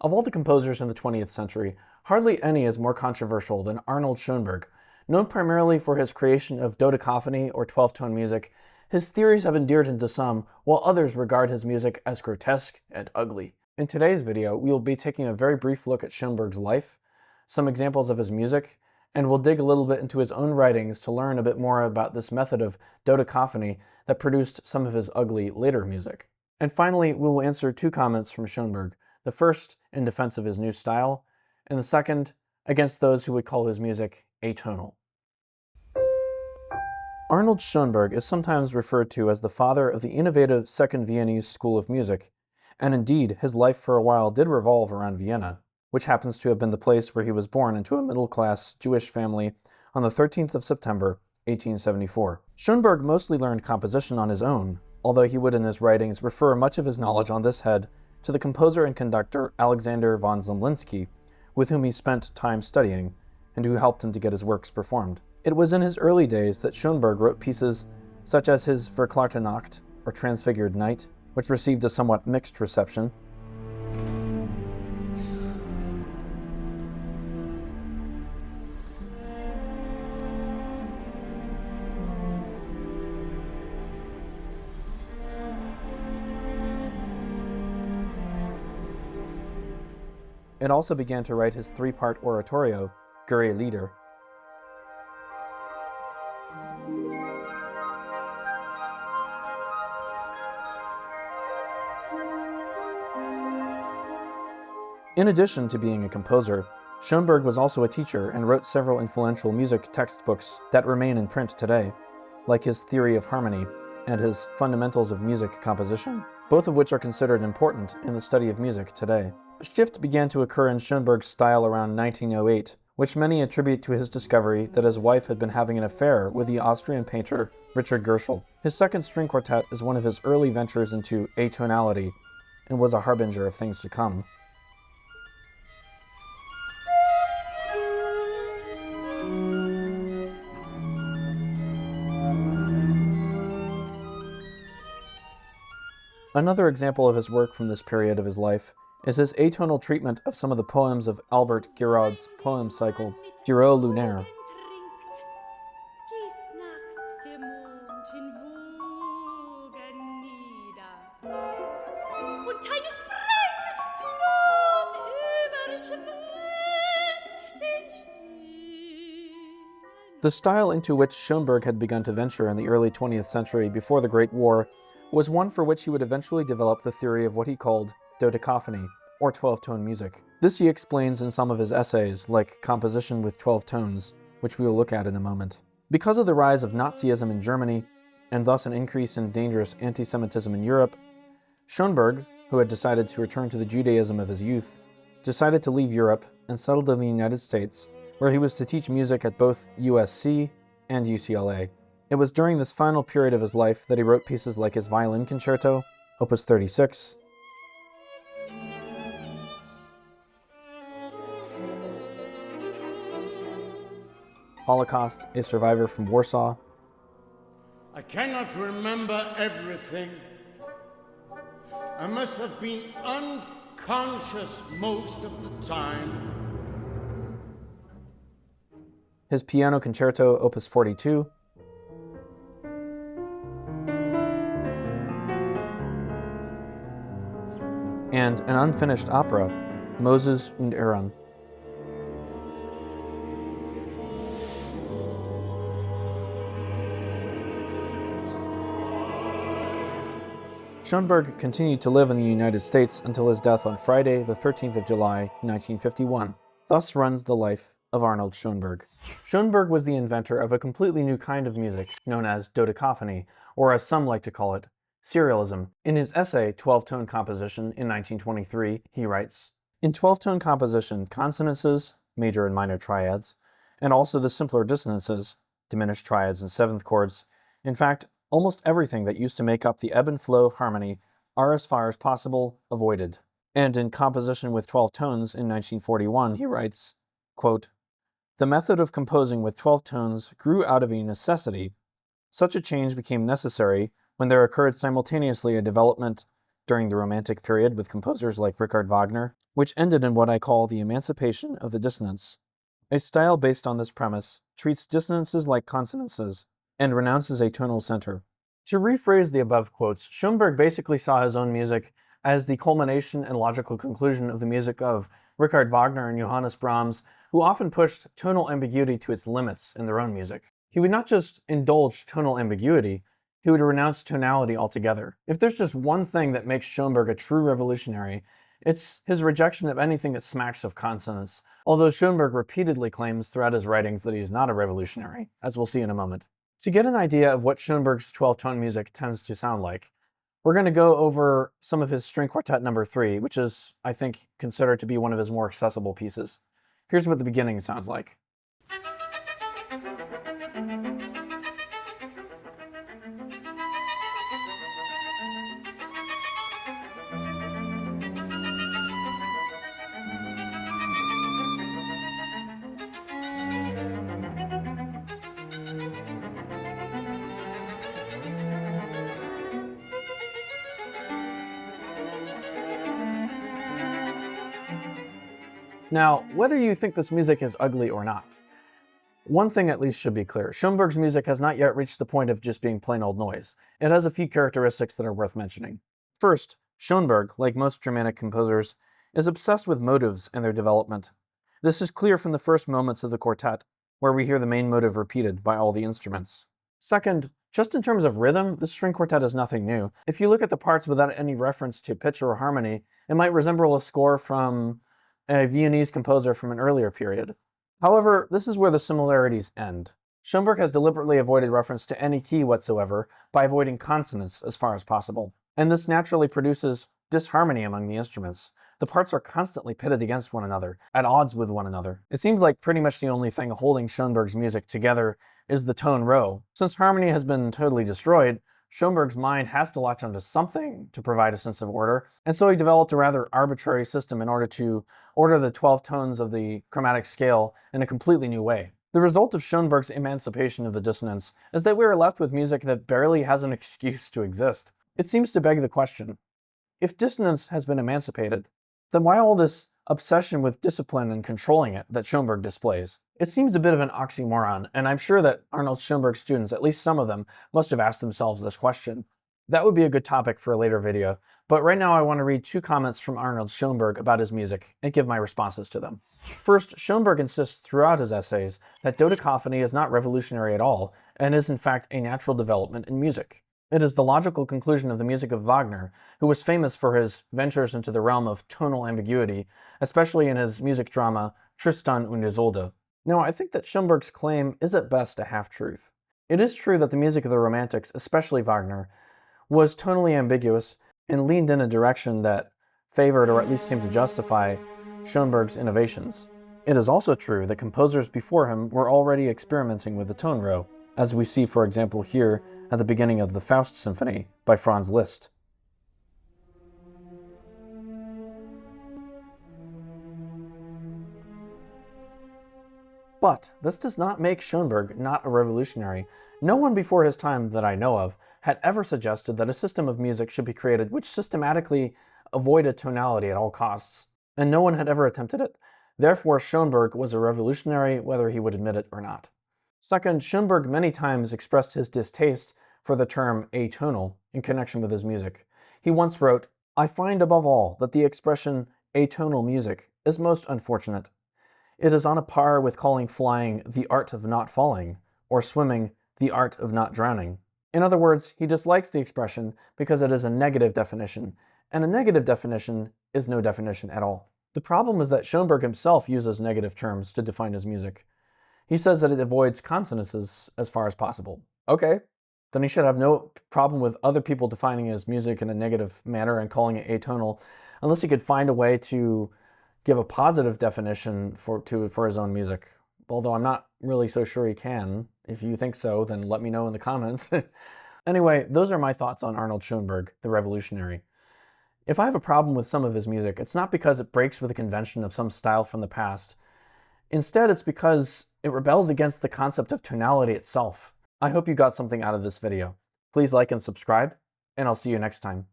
Of all the composers in the 20th century, hardly any is more controversial than Arnold Schoenberg. Known primarily for his creation of Dodecaphony or 12-tone music, his theories have endeared him to some, while others regard his music as grotesque and ugly. In today's video, we will be taking a very brief look at Schoenberg's life, some examples of his music, and we'll dig a little bit into his own writings to learn a bit more about this method of dodecaphony that produced some of his ugly later music. And finally, we will answer two comments from Schoenberg, the first in defense of his new style, and the second against those who would call his music atonal. Arnold Schoenberg is sometimes referred to as the father of the innovative Second Viennese School of Music, and indeed his life for a while did revolve around Vienna, which happens to have been the place where he was born into a middle-class Jewish family on the 13th of September, 1874. Schoenberg mostly learned composition on his own, although he would in his writings refer much of his knowledge on this head to the composer and conductor Alexander von Zemlinsky, with whom he spent time studying, and who helped him to get his works performed. It was in his early days that Schoenberg wrote pieces such as his Verklärte Nacht, or Transfigured Night, which received a somewhat mixed reception. It also began to write his three-part oratorio, Gurre-Lieder. In addition to being a composer, Schoenberg was also a teacher and wrote several influential music textbooks that remain in print today, like his Theory of Harmony and his Fundamentals of Music Composition, both of which are considered important in the study of music today. A shift began to occur in Schoenberg's style around 1908, which many attribute to his discovery that his wife had been having an affair with the Austrian painter Richard Gershel. His second string quartet is one of his early ventures into atonality, and was a harbinger of things to come. Another example of his work from this period of his life is his atonal treatment of some of the poems of Albert Guiraud's poem cycle, Lunaire. The style into which Schoenberg had begun to venture in the early 20th century before the Great War was one for which he would eventually develop the theory of what he called dodecaphony, or 12-tone music. This he explains in some of his essays, like Composition with 12 Tones, which we will look at in a moment. Because of the rise of Nazism in Germany, and thus an increase in dangerous anti-Semitism in Europe, Schoenberg, who had decided to return to the Judaism of his youth, decided to leave Europe and settled in the United States, where he was to teach music at both USC and UCLA. It was during this final period of his life that he wrote pieces like his Violin Concerto, Opus 36, Holocaust, A Survivor from Warsaw. I cannot remember everything. I must have been unconscious most of the time. His Piano Concerto, Opus 42. And an unfinished opera, Moses und Aron. Schoenberg continued to live in the United States until his death on Friday, the 13th of July, 1951. Thus runs the life of Arnold Schoenberg. Schoenberg was the inventor of a completely new kind of music, known as dodecaphony, or as some like to call it, serialism. In his essay, 12-Tone Composition, in 1923, he writes, "In 12-tone composition, consonances, major and minor triads, and also the simpler dissonances, diminished triads and seventh chords, in fact, almost everything that used to make up the ebb and flow harmony are as far as possible avoided." And in Composition with 12 Tones in 1941, he writes, quote, "The method of composing with 12 tones grew out of a necessity. Such a change became necessary when there occurred simultaneously a development during the Romantic period with composers like Richard Wagner, which ended in what I call the emancipation of the dissonance. A style based on this premise treats dissonances like consonances and renounces a tonal center. To rephrase the above quotes, Schoenberg basically saw his own music as the culmination and logical conclusion of the music of Richard Wagner and Johannes Brahms, who often pushed tonal ambiguity to its limits in their own music. He would not just indulge tonal ambiguity, he would renounce tonality altogether. If there's just one thing that makes Schoenberg a true revolutionary, it's his rejection of anything that smacks of consonance, although Schoenberg repeatedly claims throughout his writings that he's not a revolutionary, as we'll see in a moment. To get an idea of what Schoenberg's 12-tone music tends to sound like, we're going to go over some of his String Quartet No. 3, which is, I think, considered to be one of his more accessible pieces. Here's what the beginning sounds like. Now, whether you think this music is ugly or not, one thing at least should be clear. Schoenberg's music has not yet reached the point of just being plain old noise. It has a few characteristics that are worth mentioning. First, Schoenberg, like most Germanic composers, is obsessed with motives and their development. This is clear from the first moments of the quartet, where we hear the main motive repeated by all the instruments. Second, just in terms of rhythm, the string quartet is nothing new. If you look at the parts without any reference to pitch or harmony, it might resemble a score from a Viennese composer from an earlier period. However, this is where the similarities end. Schoenberg has deliberately avoided reference to any key whatsoever by avoiding consonants as far as possible, and this naturally produces disharmony among the instruments. The parts are constantly pitted against one another, at odds with one another. It seems like pretty much the only thing holding Schoenberg's music together is the tone rho. Since harmony has been totally destroyed, Schoenberg's mind has to latch onto something to provide a sense of order, and so he developed a rather arbitrary system in order to order the 12 tones of the chromatic scale in a completely new way. The result of Schoenberg's emancipation of the dissonance is that we are left with music that barely has an excuse to exist. It seems to beg the question, if dissonance has been emancipated, then why all this obsession with discipline and controlling it that Schoenberg displays? It seems a bit of an oxymoron, and I'm sure that Arnold Schoenberg students, at least some of them, must have asked themselves this question. That would be a good topic for a later video, but right now I want to read 2 comments from Arnold Schoenberg about his music and give my responses to them. First, Schoenberg insists throughout his essays that dodecaphony is not revolutionary at all, and is in fact a natural development in music. It is the logical conclusion of the music of Wagner, who was famous for his ventures into the realm of tonal ambiguity, especially in his music drama Tristan und Isolde. Now, I think that Schoenberg's claim is at best a half-truth. It is true that the music of the Romantics, especially Wagner, was tonally ambiguous and leaned in a direction that favored or at least seemed to justify Schoenberg's innovations. It is also true that composers before him were already experimenting with the tone rho, as we see, for example, here at the beginning of the Faust Symphony by Franz Liszt. But this does not make Schoenberg not a revolutionary. No one before his time that I know of had ever suggested that a system of music should be created which systematically avoided tonality at all costs, and no one had ever attempted it. Therefore, Schoenberg was a revolutionary whether he would admit it or not. Second, Schoenberg many times expressed his distaste for the term atonal in connection with his music. He once wrote, "I find above all that the expression atonal music is most unfortunate. It is on a par with calling flying the art of not falling, or swimming the art of not drowning." In other words, he dislikes the expression because it is a negative definition, and a negative definition is no definition at all. The problem is that Schoenberg himself uses negative terms to define his music. He says that it avoids consonances as far as possible. Okay, then he should have no problem with other people defining his music in a negative manner and calling it atonal, unless he could find a way to give a positive definition for his own music. Although I'm not really so sure he can. If you think so, then let me know in the comments. Anyway, those are my thoughts on Arnold Schoenberg, the revolutionary. If I have a problem with some of his music, it's not because it breaks with a convention of some style from the past. Instead, it's because it rebels against the concept of tonality itself. I hope you got something out of this video. Please like and subscribe, and I'll see you next time.